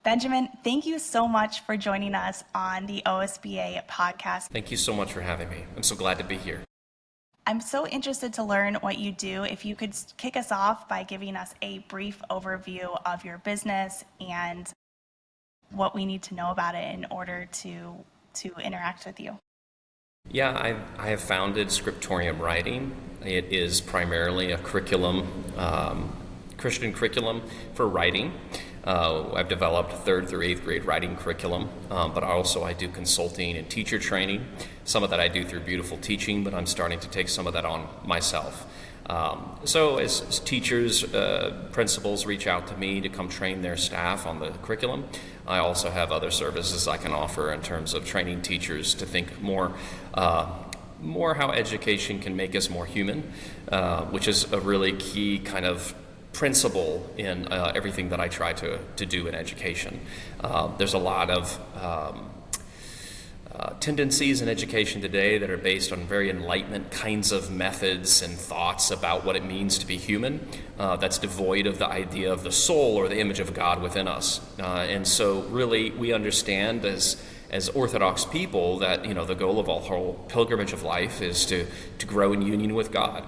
Benjamin, thank you so much for joining us on the OSBA podcast. Thank you so much for having me. I'm so glad to be here. I'm so interested to learn what you do. If you could kick us off by giving us a brief overview of your business and what we need to know about it in order to interact with you. Yeah, I have founded Scriptorium Writing. It is primarily a curriculum, Christian curriculum for writing. I've developed 3rd through 8th grade writing curriculum, but also I do consulting and teacher training. Some of that I do through Beautiful Teaching, but I'm starting to take some of that on myself. So as teachers, principals reach out to me to come train their staff on the curriculum, I also have other services I can offer in terms of training teachers to think more how education can make us more human, which is a really key kind of principle in everything that I try to do in education. There's a lot of tendencies in education today that are based on very Enlightenment kinds of methods and thoughts about what it means to be human, that's devoid of the idea of the soul or the image of God within us. And so really we understand as Orthodox people that the goal of our whole pilgrimage of life is to grow in union with God.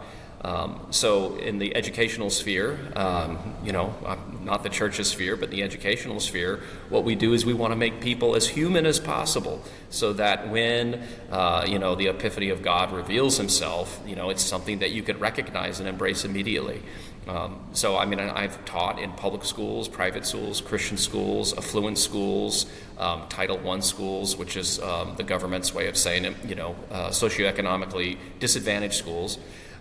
So in the educational sphere, not the church's sphere, but the educational sphere, what we do is we want to make people as human as possible so that when, the epiphany of God reveals himself, it's something that you could recognize and embrace immediately. I've taught in public schools, private schools, Christian schools, affluent schools, Title I schools, which is the government's way of saying it, socioeconomically disadvantaged schools.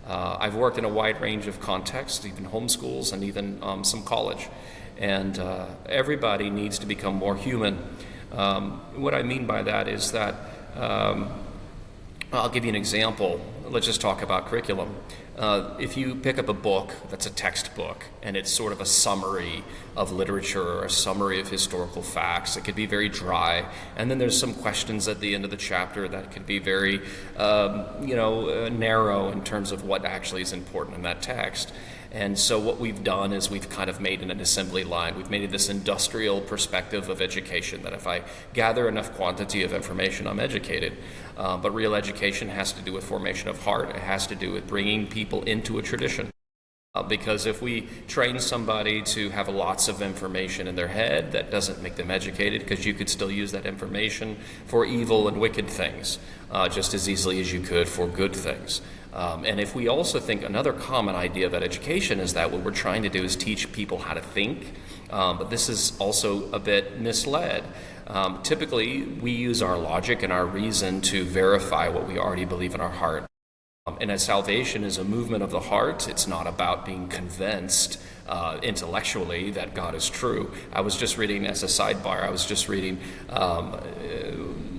I've worked in a wide range of contexts, even homeschools and even some college. And everybody needs to become more human. What I mean by that is that, I'll give you an example. Let's just talk about curriculum. If you pick up a book that's a textbook and it's sort of a summary of literature or a summary of historical facts, it could be very dry. And then there's some questions at the end of the chapter that could be very, narrow in terms of what actually is important in that text. And so what we've done is we've kind of made an assembly line. We've made this industrial perspective of education, that if I gather enough quantity of information, I'm educated. But real education has to do with formation of heart. It has to do with bringing people into a tradition. Because if we train somebody to have lots of information in their head, that doesn't make them educated, because you could still use that information for evil and wicked things just as easily as you could for good things. And if we also think another common idea about education is that what we're trying to do is teach people how to think, but this is also a bit misled. Typically, we use our logic and our reason to verify what we already believe in our heart. And as salvation is a movement of the heart, it's not about being convinced intellectually that God is true. I was just reading, as a sidebar,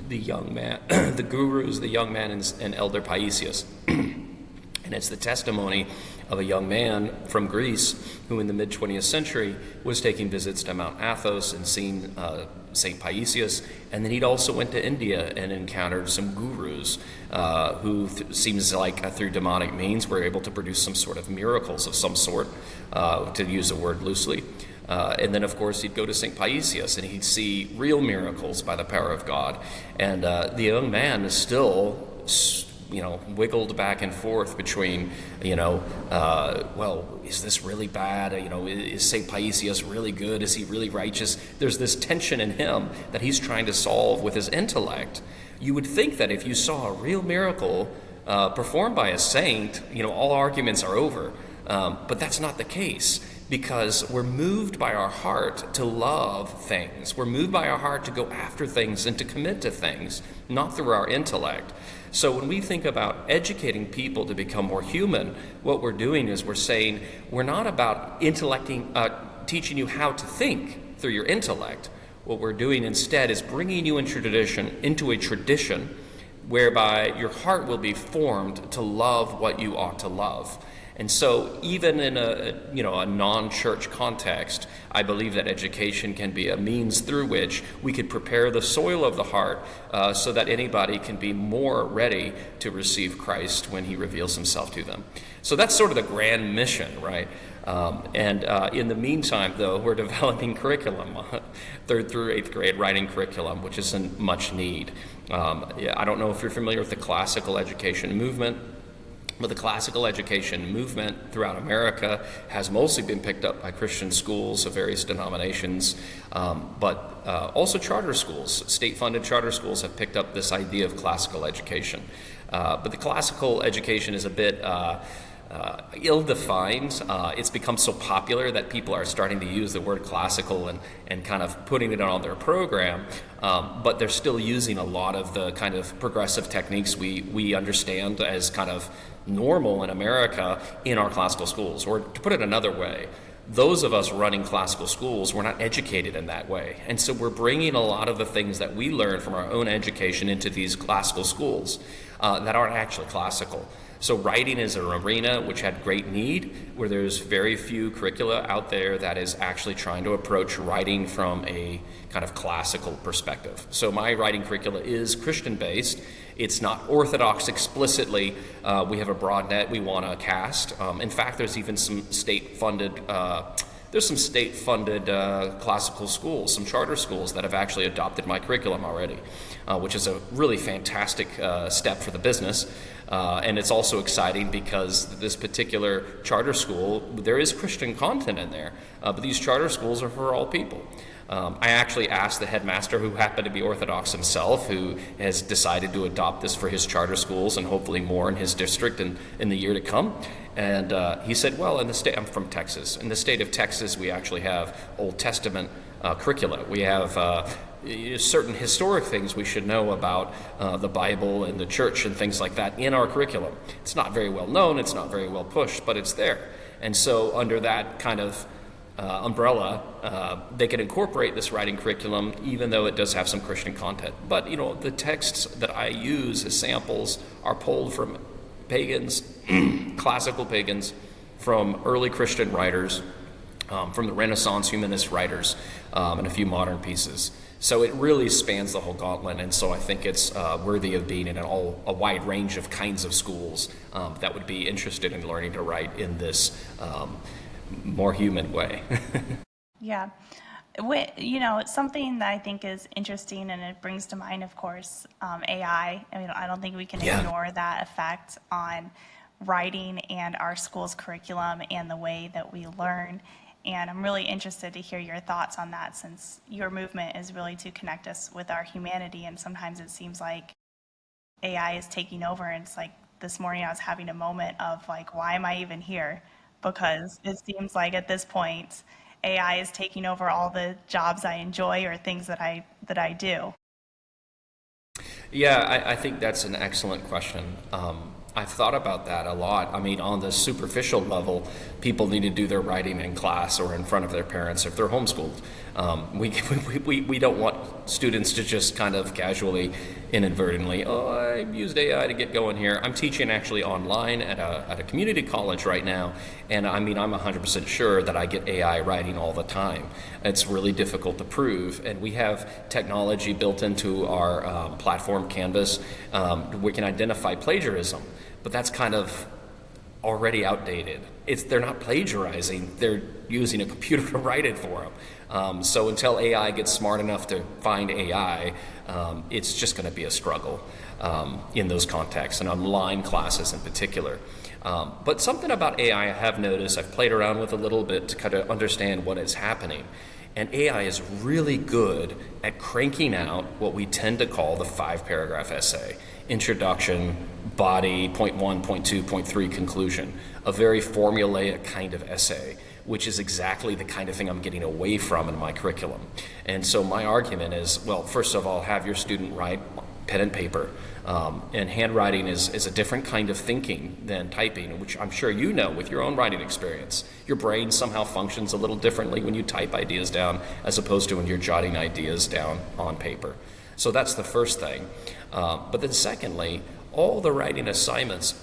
the young man, the gurus, the young man and Elder Paisius. And it's the testimony of a young man from Greece who in the mid-20th century was taking visits to Mount Athos and seeing St. Paisius. And then he'd also went to India and encountered some gurus who seems like through demonic means were able to produce some sort of miracles of some sort, to use the word loosely. And then, of course, he'd go to St. Paisius and he'd see real miracles by the power of God. And the young man is still wiggled back and forth between, is this really bad? Is St. Paisius really good? Is he really righteous? There's this tension in him that he's trying to solve with his intellect. You would think that if you saw a real miracle performed by a saint, all arguments are over. But that's not the case, because we're moved by our heart to love things. We're moved by our heart to go after things and to commit to things, not through our intellect. So when we think about educating people to become more human, what we're doing is we're saying we're not about teaching you how to think through your intellect. What we're doing instead is bringing you into a tradition whereby your heart will be formed to love what you ought to love. And so even in a non-church context, I believe that education can be a means through which we could prepare the soil of the heart so that anybody can be more ready to receive Christ when he reveals himself to them. So that's sort of the grand mission, right? In the meantime, though, we're developing curriculum, 3rd through 8th grade writing curriculum, which is in much need. I don't know if you're familiar with the classical education movement, but the classical education movement throughout America has mostly been picked up by Christian schools of various denominations, but also charter schools. State-funded charter schools have picked up this idea of classical education. But the classical education is a bit ill-defined. It's become so popular that people are starting to use the word classical and kind of putting it on their program, but they're still using a lot of the kind of progressive techniques we understand as kind of normal in America in our classical schools. Or to put it another way, those of us running classical schools, we're not educated in that way. And so we're bringing a lot of the things that we learn from our own education into these classical schools that aren't actually classical. So writing is an arena which had great need, where there's very few curricula out there that is actually trying to approach writing from a kind of classical perspective. So my writing curricula is Christian-based. It's not Orthodox explicitly. We have a broad net we want to cast. In fact, there's even some state-funded classical schools, some charter schools that have actually adopted my curriculum already, which is a really fantastic step for the business. And it's also exciting because this particular charter school, there is Christian content in there, but these charter schools are for all people. I actually asked the headmaster, who happened to be Orthodox himself, who has decided to adopt this for his charter schools and hopefully more in his district in the year to come. And he said, well, I'm from Texas. In the state of Texas, we actually have Old Testament curricula. We have certain historic things we should know about the Bible and the church and things like that in our curriculum. It's not very well known, it's not very well pushed, but it's there. And so under that kind of umbrella, they can incorporate this writing curriculum, even though it does have some Christian content. But the texts that I use as samples are pulled from pagans, classical pagans, from early Christian writers, from the Renaissance humanist writers, and a few modern pieces. So it really spans the whole gauntlet, and so I think it's worthy of being in a wide range of kinds of schools that would be interested in learning to write in this more human way. Yeah. Something that I think is interesting, and it brings to mind, of course, AI. I mean, I don't think we can ignore that effect on writing and our school's curriculum and the way that we learn. And I'm really interested to hear your thoughts on that, since your movement is really to connect us with our humanity. And sometimes it seems like AI is taking over. And it's like this morning I was having a moment of like, why am I even here? Because it seems like at this point, AI is taking over all the jobs I enjoy or things that I do. Yeah, I think that's an excellent question. I've thought about that a lot. I mean, on the superficial level, people need to do their writing in class or in front of their parents if they're homeschooled. We don't want students to just kind of casually, inadvertently, I used AI to get going here. I'm teaching actually online at a community college right now, and I mean, I'm 100% sure that I get AI writing all the time. It's really difficult to prove, and we have technology built into our platform, Canvas. We can identify plagiarism, but that's kind of already outdated. They're not plagiarizing, they're using a computer to write it for them. So until AI gets smart enough to find AI, it's just going to be a struggle in those contexts, and online classes in particular. But something about AI I have noticed, I've played around with a little bit to kind of understand what is happening. And AI is really good at cranking out what we tend to call the 5-paragraph essay. Introduction, body, point 1, point 2, point 3, conclusion. A very formulaic kind of essay, which is exactly the kind of thing I'm getting away from in my curriculum. And so my argument is, well, first of all, have your student write pen and paper. And handwriting is a different kind of thinking than typing, which I'm sure you know with your own writing experience. Your brain somehow functions a little differently when you type ideas down as opposed to when you're jotting ideas down on paper. So that's the first thing. But then secondly, all the writing assignments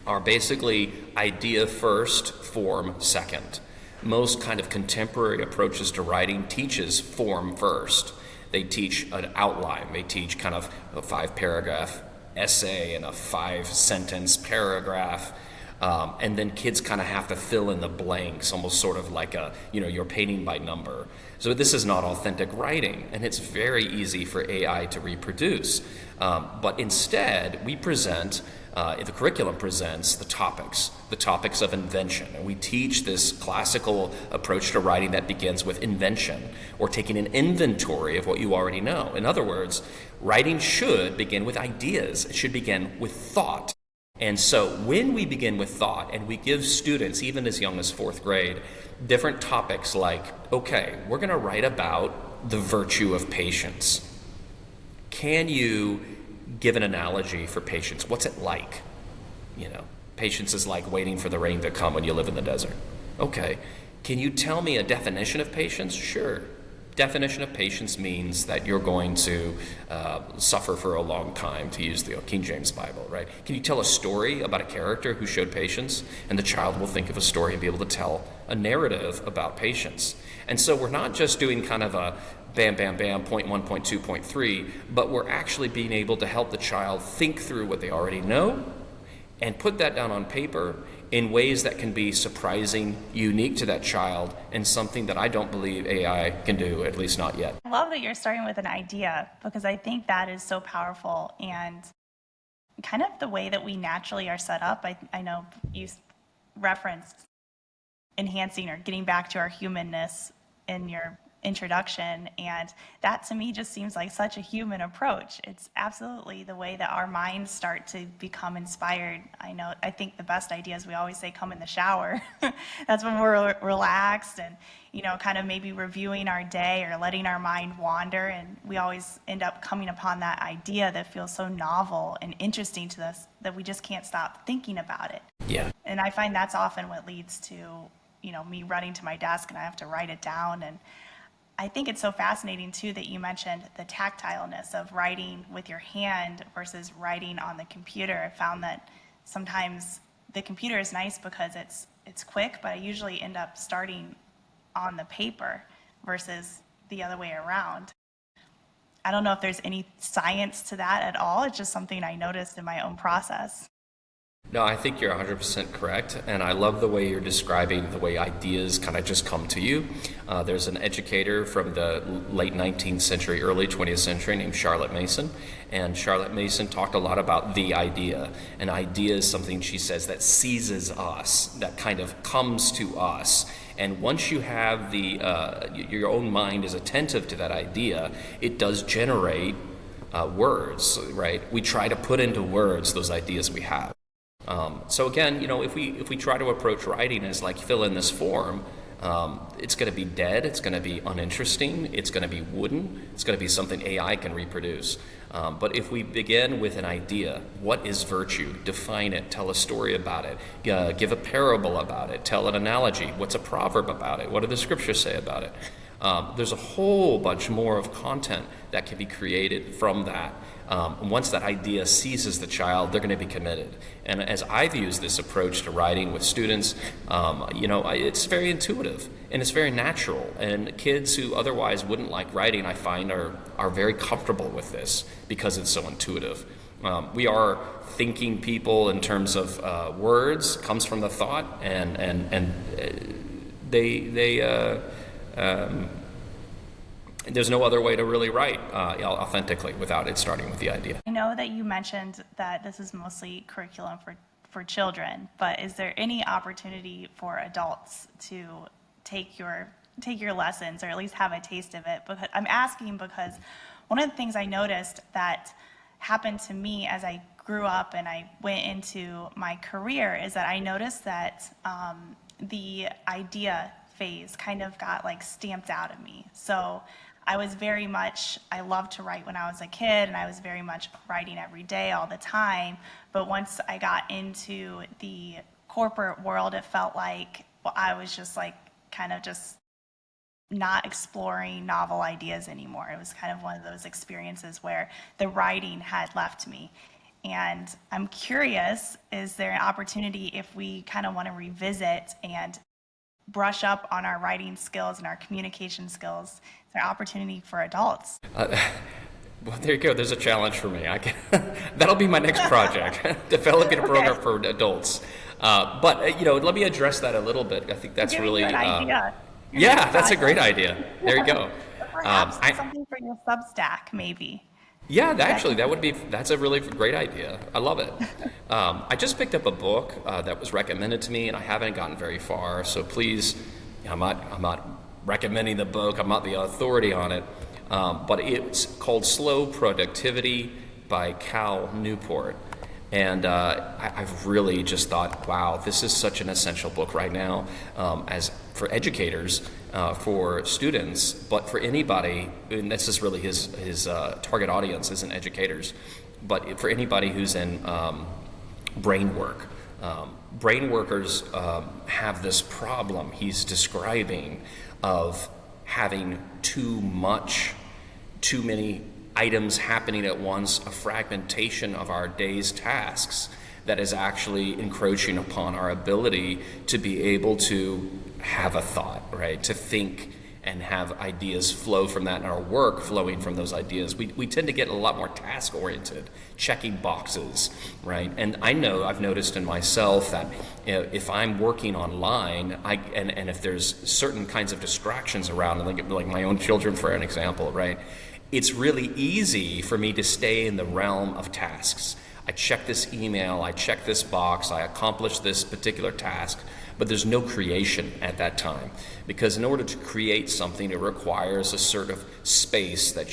are basically idea first, form second. Most kind of contemporary approaches to writing teaches form first. They teach an outline. They teach kind of a 5-paragraph essay and a 5-sentence paragraph. And then kids kind of have to fill in the blanks, almost sort of like you're painting by number. So this is not authentic writing, and it's very easy for AI to reproduce. But instead, we present, the curriculum presents the topics of invention. And we teach this classical approach to writing that begins with invention, or taking an inventory of what you already know. In other words, writing should begin with ideas. It should begin with thought. And so when we begin with thought and we give students, even as young as 4th grade, different topics like, okay, we're going to write about the virtue of patience. Can you give an analogy for patience? What's it like? Patience is like waiting for the rain to come when you live in the desert. Okay, can you tell me a definition of patience? Sure. Definition of patience means that you're going to suffer for a long time, to use the King James Bible, right? Can you tell a story about a character who showed patience? And the child will think of a story and be able to tell a narrative about patience. And so we're not just doing kind of a bam, bam, bam, point 1, point 2, point 3, but we're actually being able to help the child think through what they already know and put that down on paper in ways that can be surprising, unique to that child, and something that I don't believe AI can do, at least not yet. I love that you're starting with an idea, because I think that is so powerful, and kind of the way that we naturally are set up. I know you referenced enhancing or getting back to our humanness in your introduction, and that to me just seems like such a human approach. It's absolutely the way that our minds start to become inspired. I think the best ideas, we always say, come in the shower. That's when we're relaxed and kind of maybe reviewing our day or letting our mind wander, and we always end up coming upon that idea that feels so novel and interesting to us that we just can't stop thinking about it. Yeah. And I find that's often what leads to me running to my desk and I have to write it down. And I think it's so fascinating too that you mentioned the tactileness of writing with your hand versus writing on the computer. I found that sometimes the computer is nice because it's quick, but I usually end up starting on the paper versus the other way around. I don't know if there's any science to that at all. It's just something I noticed in my own process. No, I think you're 100% correct, and I love the way you're describing the way ideas kind of just come to you. There's an educator from the late 19th century, early 20th century named Charlotte Mason, and Charlotte Mason talked a lot about the idea. An idea is something, she says, that seizes us, that kind of comes to us. And once you have your own mind is attentive to that idea, it does generate words, right? We try to put into words those ideas we have. So again, if we try to approach writing as like fill in this form, it's going to be dead, it's going to be uninteresting, it's going to be wooden, it's going to be something AI can reproduce. But if we begin with an idea, what is virtue? Define it, tell a story about it, give a parable about it, tell an analogy, what's a proverb about it, what do the scriptures say about it? There's a whole bunch more of content that can be created from that. Once that idea seizes the child, they're going to be committed. And as I've used this approach to writing with students, it's very intuitive and it's very natural. And kids who otherwise wouldn't like writing, I find, are very comfortable with this because it's so intuitive. We are thinking people in terms of words, comes from the thought, and there's no other way to really write authentically without it starting with the idea. I know that you mentioned that this is mostly curriculum for children, but is there any opportunity for adults to take your lessons or at least have a taste of it? Because I'm asking because one of the things I noticed that happened to me as I grew up and I went into my career is that I noticed that the idea phase kind of got like stamped out of me. So I loved to write when I was a kid, and I was very much writing every day, all the time. But once I got into the corporate world, it felt like I was just like kind of just not exploring novel ideas anymore. It was kind of one of those experiences where the writing had left me. And I'm curious, is there an opportunity if we kind of want to revisit and brush up on our writing skills and our communication skills? Is there opportunity for adults? Well, there you go. There's a challenge for me. That'll be my next project, developing a program for adults. But let me address that a little bit. I think that's really an idea. Yeah, that's a great idea. There you go. Perhaps something for your Substack, maybe. Yeah, that's a really great idea. I love it. I just picked up a book that was recommended to me, and I haven't gotten very far. So please, I'm not recommending the book. I'm not the authority on it. But it's called Slow Productivity by Cal Newport. And I've really just thought, wow, this is such an essential book right now, as for educators, for students, but for anybody, and this is really his target audience isn't educators, but for anybody who's in brain work. Brain workers have this problem he's describing of having too many items happening at once, a fragmentation of our day's tasks that is actually encroaching upon our ability to be able to have a thought, right? To think and have ideas flow from that, and our work flowing from those ideas. We tend to get a lot more task-oriented, checking boxes, right? And I know I've noticed in myself that if I'm working online, and if there's certain kinds of distractions around, like my own children, for an example, right? It's really easy for me to stay in the realm of tasks. I check this email, I check this box, I accomplish this particular task, but there's no creation at that time. Because in order to create something, it requires a sort of space that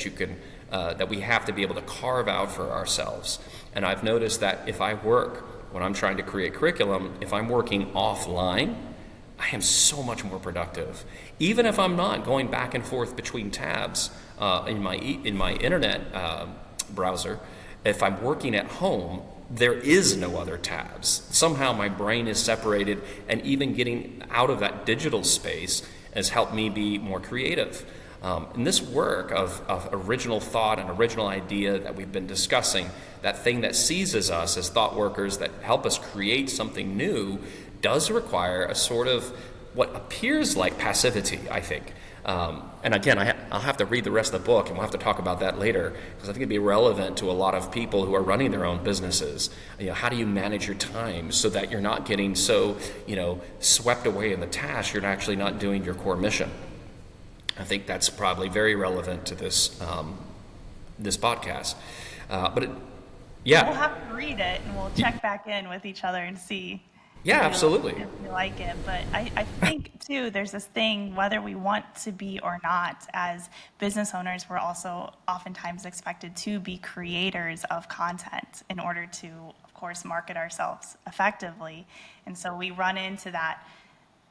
that we have to be able to carve out for ourselves. And I've noticed that if I work, when I'm trying to create curriculum, if I'm working offline, I am so much more productive. Even if I'm not going back and forth between tabs in my internet browser, if I'm working at home, there is no other tabs. Somehow my brain is separated, and even getting out of that digital space has helped me be more creative. And this work of original thought and original idea that we've been discussing, that thing that seizes us as thought workers, that help us create something new, does require a sort of what appears like passivity, I think. And again, I'll have to read the rest of the book, and we'll have to talk about that later, because I think it'd be relevant to a lot of people who are running their own businesses. How do you manage your time so that you're not getting so, swept away in the task, you're actually not doing your core mission? I think that's probably very relevant to this podcast. We'll have to read it, and we'll check back in with each other and see. Yeah, absolutely. If we like it. But I think, too, there's this thing, whether we want to be or not, as business owners, we're also oftentimes expected to be creators of content in order to, of course, market ourselves effectively. And so we run into that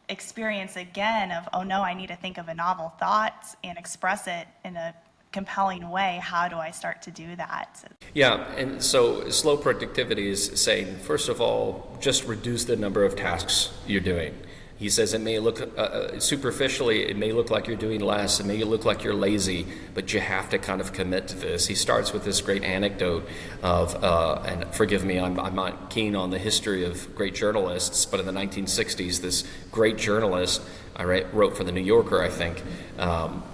experience again of, oh no, I need to think of a novel thought and express it in a compelling way. How do I start to do that? Yeah, and so slow productivity is saying, first of all, just reduce the number of tasks you're doing. He says it may look, superficially, it may look like you're doing less, it may look like you're lazy, but you have to kind of commit to this. He starts with this great anecdote of, and forgive me, I'm not keen on the history of great journalists, but in the 1960s, this great journalist, wrote for the New Yorker, I think,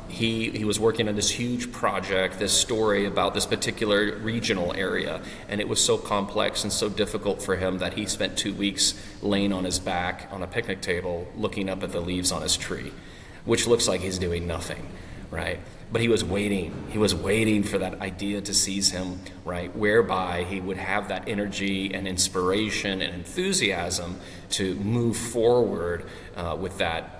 he was working on this huge project, this story about this particular regional area, and it was so complex and so difficult for him that he spent 2 weeks laying on his back on a picnic table looking up at the leaves on his tree, which looks like he's doing nothing, right? But he was waiting for that idea to seize him, right? Whereby he would have that energy and inspiration and enthusiasm to move forward with that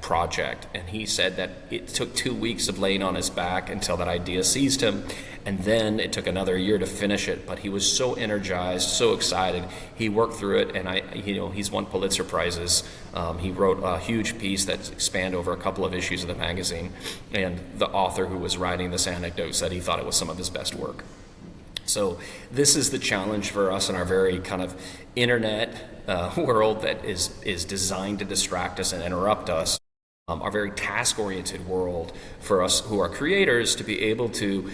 project. And he said that it took 2 weeks of laying on his back until that idea seized him, and then it took another year to finish it. But he was so energized, so excited. He worked through it, and he's won Pulitzer Prizes. He wrote a huge piece that spanned over a couple of issues of the magazine, and the author who was writing this anecdote said he thought it was some of his best work. So this is the challenge for us in our very kind of internet world that is designed to distract us and interrupt us. Our very task-oriented world, for us who are creators, to be able to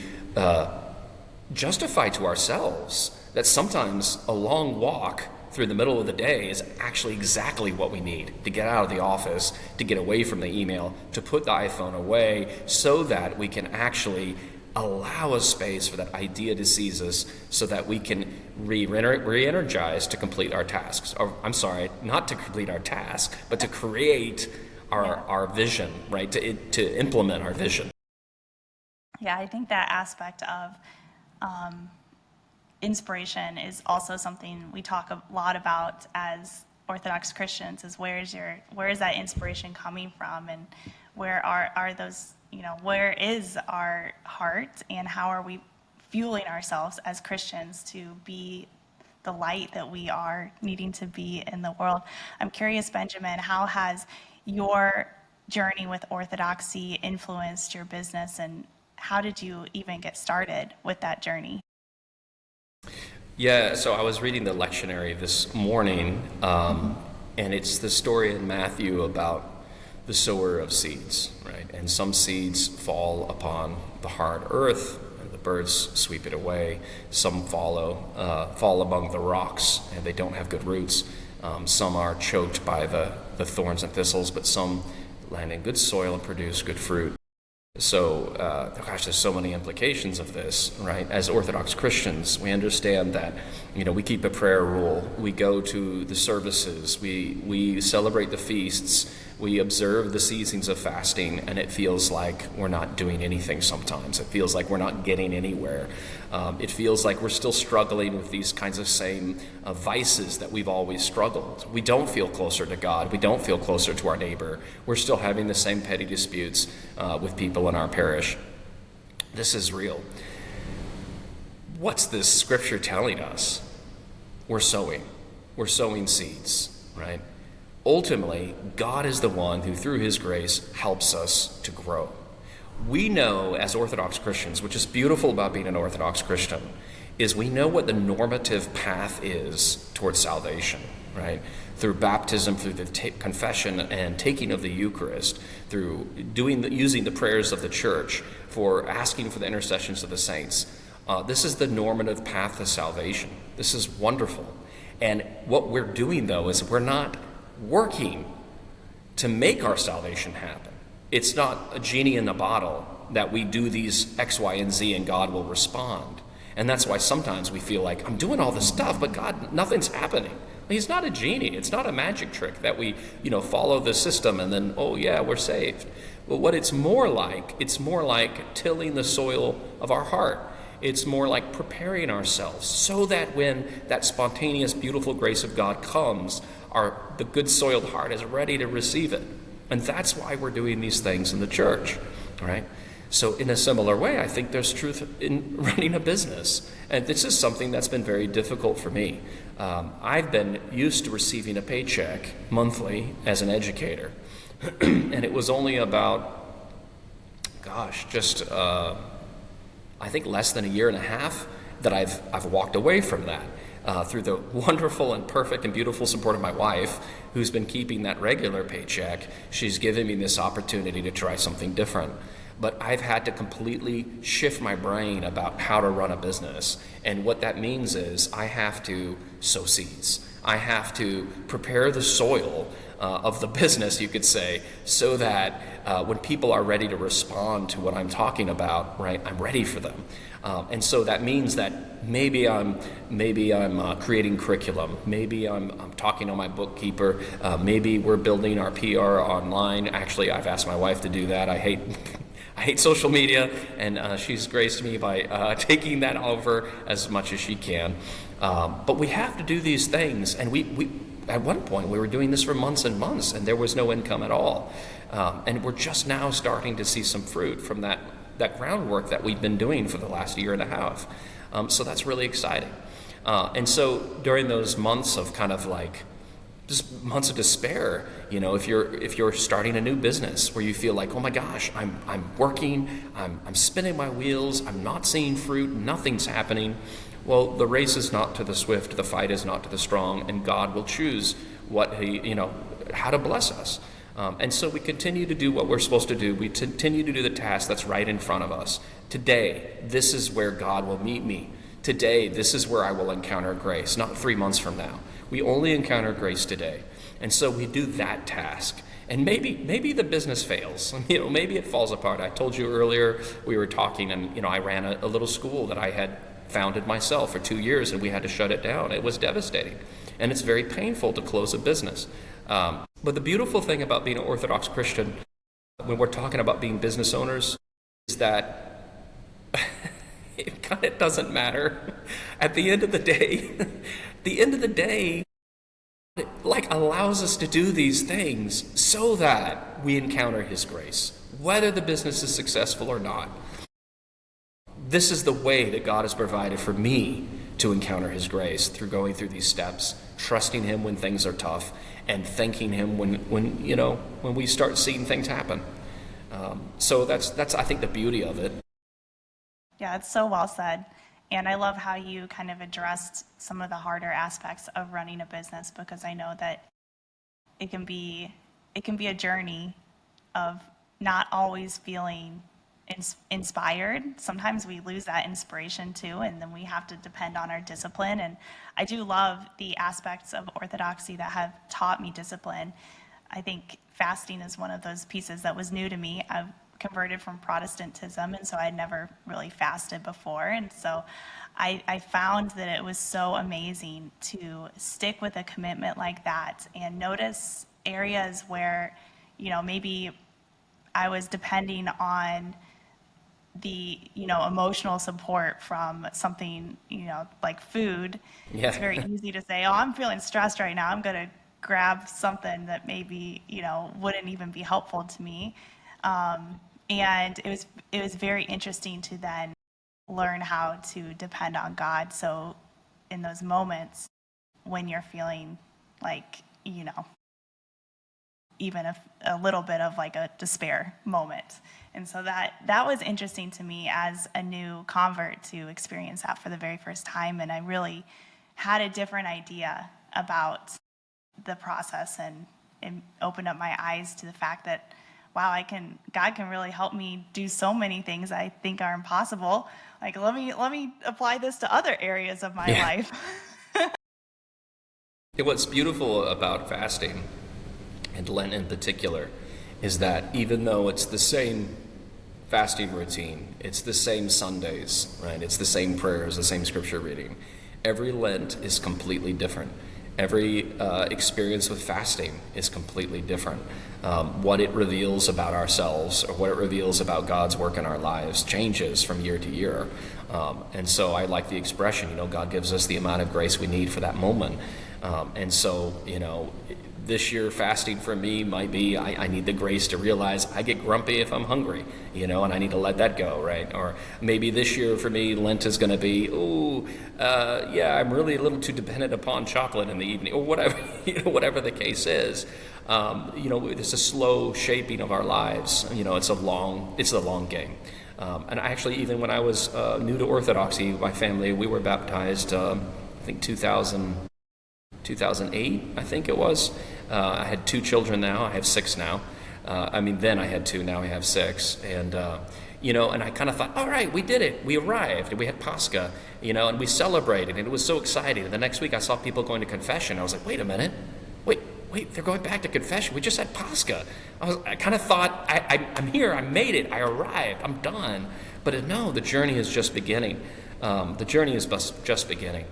justify to ourselves that sometimes a long walk through the middle of the day is actually exactly what we need to get out of the office, to get away from the email, to put the iPhone away so that we can actually allow a space for that idea to seize us so that we can re-energize to complete our tasks. Or, I'm sorry, not to complete our task, but to create our vision, right? To implement our vision. Yeah, I think that aspect of inspiration is also something we talk a lot about as Orthodox Christians, is where is that inspiration coming from, and where are those, where is our heart, and how are we fueling ourselves as Christians to be the light that we are needing to be in the world. I'm curious, Benjamin, how has your journey with Orthodoxy influenced your business, and how did you even get started with that journey? Yeah, so I was reading the lectionary this morning, and it's the story in Matthew about the sower of seeds, right? And some seeds fall upon the hard earth, and the birds sweep it away. Some fall among the rocks, and they don't have good roots. Some are choked by the thorns and thistles, but some land in good soil and produce good fruit. So, there's so many implications of this, right? As Orthodox Christians, we understand that, we keep a prayer rule. We go to the services. We celebrate the feasts. We observe the seasons of fasting, and it feels like we're not doing anything sometimes. It feels like we're not getting anywhere. It feels like we're still struggling with these kinds of same vices that we've always struggled. We don't feel closer to God. We don't feel closer to our neighbor. We're still having the same petty disputes with people in our parish. This is real. What's this scripture telling us? We're sowing. We're sowing seeds, right? Ultimately, God is the one who, through his grace, helps us to grow. We know as Orthodox Christians, which is beautiful about being an Orthodox Christian, is we know what the normative path is towards salvation, right? Through baptism, through the confession and taking of the Eucharist, through using the prayers of the church, for asking for the intercessions of the saints. This is the normative path to salvation. This is wonderful. And what we're doing, though, is we're not working to make our salvation happen. It's not a genie in a bottle that we do these X, Y, and Z and God will respond. And that's why sometimes we feel like, I'm doing all this stuff, but God, nothing's happening. He's not a genie. It's not a magic trick that we, follow the system and then, oh yeah, we're saved. But what it's more like tilling the soil of our heart. It's more like preparing ourselves so that when that spontaneous, beautiful grace of God comes, the good soiled heart is ready to receive it. And that's why we're doing these things in the church, right? So in a similar way, I think there's truth in running a business. And this is something that's been very difficult for me. I've been used to receiving a paycheck monthly as an educator. And it was only about, I think less than a year and a half that I've walked away from that. Through the wonderful and perfect and beautiful support of my wife, who's been keeping that regular paycheck. She's given me this opportunity to try something different. But I've had to completely shift my brain about how to run a business. And what that means is I have to sow seeds. I have to prepare the soil of the business, you could say, so that when people are ready to respond to what I'm talking about, right, I'm ready for them. And so that means that maybe I'm creating curriculum. Maybe I'm talking to my bookkeeper. Maybe we're building our PR online. Actually, I've asked my wife to do that. I hate social media, and she's graced me by taking that over as much as she can. But we have to do these things, and we at one point we were doing this for months and months, and there was no income at all. And we're just now starting to see some fruit from that groundwork that we've been doing for the last year and a half. So that's really exciting. And so during those months of kind of like just months of despair, if you're starting a new business where you feel like, oh my gosh, I'm working, I'm spinning my wheels, I'm not seeing fruit, nothing's happening. Well, the race is not to the swift, the fight is not to the strong, and God will choose how to bless us. And so we continue to do what we're supposed to do. We continue to do the task that's right in front of us. Today, this is where God will meet me Today, this is where I will encounter grace, not 3 months from now. We only encounter grace today. And so we do that task. And maybe the business fails. Maybe it falls apart. I told you earlier, we were talking, and I ran a little school that I had founded myself for 2 years, and we had to shut it down. It was devastating. And it's very painful to close a business. But the beautiful thing about being an Orthodox Christian, when we're talking about being business owners, is that it kind of doesn't matter. At the end of the day, it allows us to do these things so that we encounter his grace, whether the business is successful or not. This is the way that God has provided for me to encounter his grace, through going through these steps, trusting him when things are tough, and thanking him when we start seeing things happen. So that's I think the beauty of it. Yeah, it's so well said. And I love how you kind of addressed some of the harder aspects of running a business, because I know that it can be a journey of not always feeling inspired. Sometimes we lose that inspiration too, and then we have to depend on our discipline. And I do love the aspects of Orthodoxy that have taught me discipline. I think fasting is one of those pieces that was new to me. I've converted from Protestantism, and so I had never really fasted before. And so I found that it was so amazing to stick with a commitment like that and notice areas where, maybe I was depending on the, emotional support from something, like food. Yeah. It's very easy to say, oh, I'm feeling stressed right now, I'm going to grab something that maybe, wouldn't even be helpful to me. And it was very interesting to then learn how to depend on God. So in those moments when you're feeling like, even a little bit of like a despair moment. And so that was interesting to me as a new convert to experience that for the very first time. And I really had a different idea about the process, and opened up my eyes to the fact that, wow, God can really help me do so many things I think are impossible. Like, let me apply this to other areas of my life. What's beautiful about fasting, and Lent in particular, is that even though it's the same fasting routine, it's the same Sundays, right? It's the same prayers, the same scripture reading. Every Lent is completely different. Every experience with fasting is completely different. What it reveals about ourselves, or what it reveals about God's work in our lives, changes from year to year. And so I like the expression, God gives us the amount of grace we need for that moment. And so, this year fasting for me might be, I need the grace to realize I get grumpy if I'm hungry, and I need to let that go, right? Or maybe this year for me, Lent is going to be, I'm really a little too dependent upon chocolate in the evening, or whatever, whatever the case is. It's a slow shaping of our lives. It's a long game. And actually, even when I was new to Orthodoxy, my family, we were baptized, I think 2008, I think it was. I had 2 children now. I have 6 now. Then I had 2, now I have 6. And, and I kind of thought, all right, we did it. We arrived, and we had Pascha, and we celebrated, and it was so exciting. And the next week I saw people going to confession. I was like, wait a minute. Wait, they're going back to confession. We just had Pascha. I kind of thought, I'm here, I made it, I arrived, I'm done. But no, the journey is just beginning. The journey is just beginning.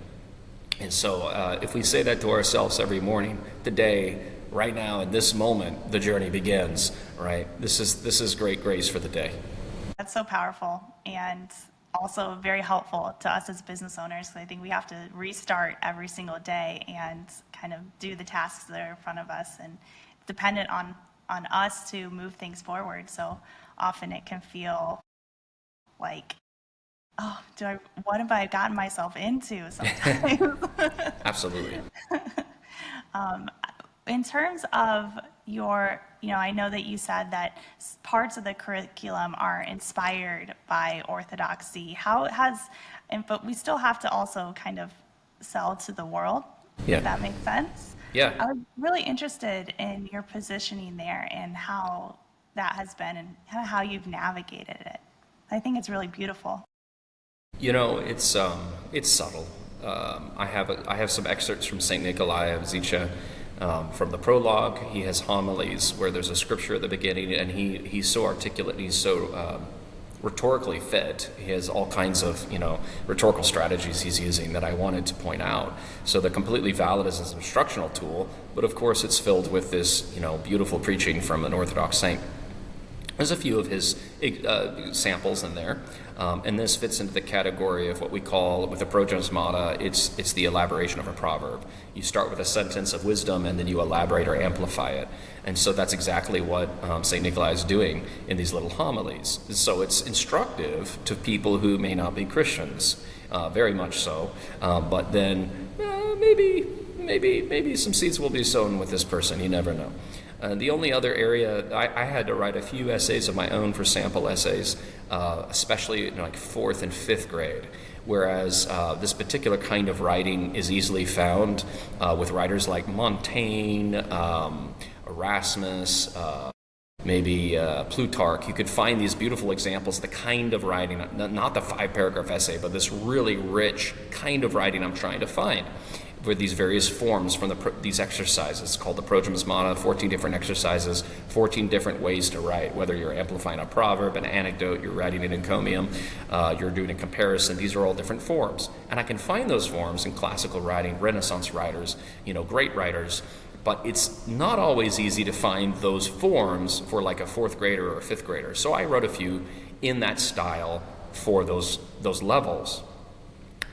And so if we say that to ourselves every morning, today, right now, in this moment, the journey begins, right? This is great grace for the day. That's so powerful, and also very helpful to us as business owners. So I think we have to restart every single day and kind of do the tasks that are in front of us, and it's dependent on us to move things forward. So often it can feel like, oh, what have I gotten myself into sometimes? Absolutely. In terms of your, I know that you said that parts of the curriculum are inspired by Orthodoxy. But we still have to also kind of sell to the world, if that makes sense. Yeah. I was really interested in your positioning there and how that has been, and kind of how you've navigated it. I think it's really beautiful. You know, it's subtle. I have some excerpts from Saint Nikolai of Zicha from the prologue. He has homilies where there's a scripture at the beginning, and he's so articulate and he's so rhetorically fit. He has all kinds of rhetorical strategies he's using that I wanted to point out. So they're completely valid as an instructional tool, but of course it's filled with this beautiful preaching from an Orthodox saint. There's a few of his samples in there, and this fits into the category of what we call, with the progenismata, it's the elaboration of a proverb. You start with a sentence of wisdom, and then you elaborate or amplify it. And so that's exactly what St. Nikolai is doing in these little homilies. So it's instructive to people who may not be Christians, very much so, but then maybe some seeds will be sown with this person, you never know. The only other area, I had to write a few essays of my own for sample essays, especially in like 4th and 5th grade, whereas this particular kind of writing is easily found with writers like Montaigne, Erasmus, maybe Plutarch. You could find these beautiful examples, the kind of writing, not the 5-paragraph essay, but this really rich kind of writing I'm trying to find, with these various forms from these exercises. It's called the progenismata, 14 different exercises, 14 different ways to write, whether you're amplifying a proverb, an anecdote, you're writing an encomium, you're doing a comparison. These are all different forms. And I can find those forms in classical writing, Renaissance writers, great writers, but it's not always easy to find those forms for like a 4th grader or a 5th grader. So I wrote a few in that style for those levels.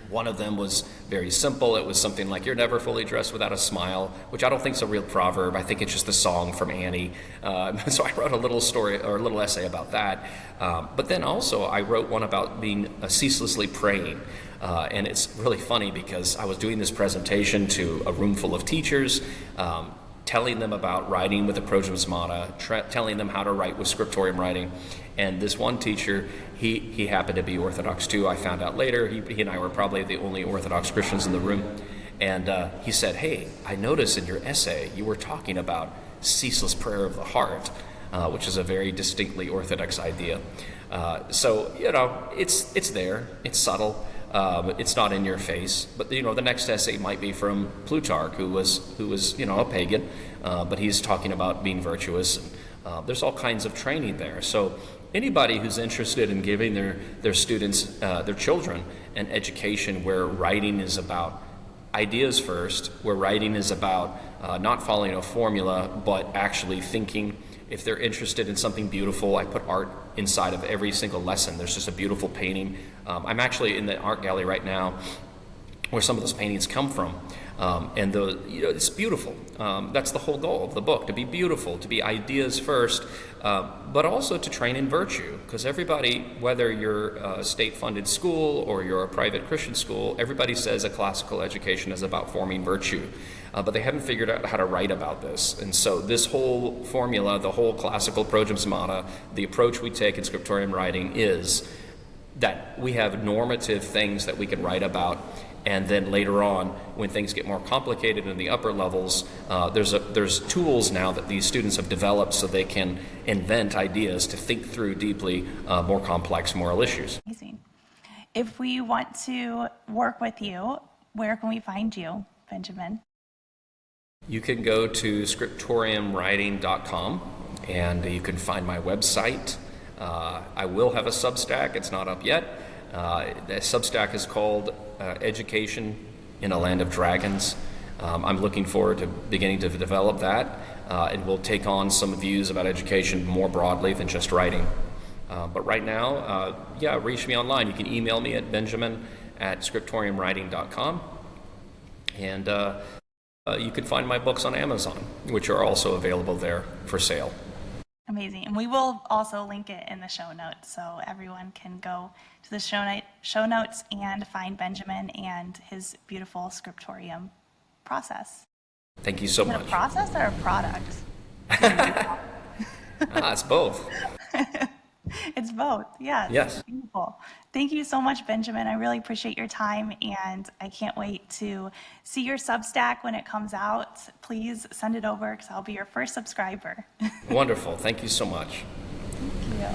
One of them was very simple. It was something like, "You're never fully dressed without a smile," which I don't think is a real proverb. I think it's just a song from Annie. So I wrote a little story or a little essay about that. But then also I wrote one about being ceaselessly praying. And it's really funny because I was doing this presentation to a room full of teachers, telling them about writing with the progenismata, telling them how to write with Scriptorium Writing. And this one teacher, he happened to be Orthodox too. I found out later. He and I were probably the only Orthodox Christians in the room. And he said, "Hey, I noticed in your essay you were talking about ceaseless prayer of the heart," which is a very distinctly Orthodox idea. So it's there. It's subtle. It's not in your face, but the next essay might be from Plutarch, who was a pagan, but he's talking about being virtuous. There's all kinds of training there. So anybody who's interested in giving their students, their children, an education where writing is about ideas first, where writing is about not following a formula, but actually thinking. If they're interested in something beautiful, I put art inside of every single lesson. There's just a beautiful painting. I'm actually in the art gallery right now where some of those paintings come from. And it's beautiful. That's the whole goal of the book, to be beautiful, to be ideas first, but also to train in virtue. Because everybody, whether you're a state-funded school or you're a private Christian school, everybody says a classical education is about forming virtue. But they haven't figured out how to write about this. And so this whole formula, the whole classical progenismata, the approach we take in Scriptorium Writing is that we have normative things that we can write about, and then later on, when things get more complicated in the upper levels, there's tools now that these students have developed so they can invent ideas to think through deeply more complex moral issues. Amazing. If we want to work with you, where can we find you, Benjamin? You can go to scriptoriumwriting.com, and you can find my website. I will have a Substack. It's not up yet. The Substack is called Education in a Land of Dragons. I'm looking forward to beginning to develop that, and we'll take on some views about education more broadly than just writing. But right now, reach me online. You can email me at benjamin@scriptoriumwriting.com, and you can find my books on Amazon, which are also available there for sale. Amazing. And we will also link it in the show notes, so everyone can go to the show notes and find Benjamin and his beautiful Scriptorium process. Thank you so Is it much. a process or a product? It's both. It's both. Yeah. Yes. Beautiful. Thank you so much, Benjamin. I really appreciate your time, and I can't wait to see your Substack when it comes out. Please send it over because I'll be your first subscriber. Wonderful. Thank you so much. Thank you.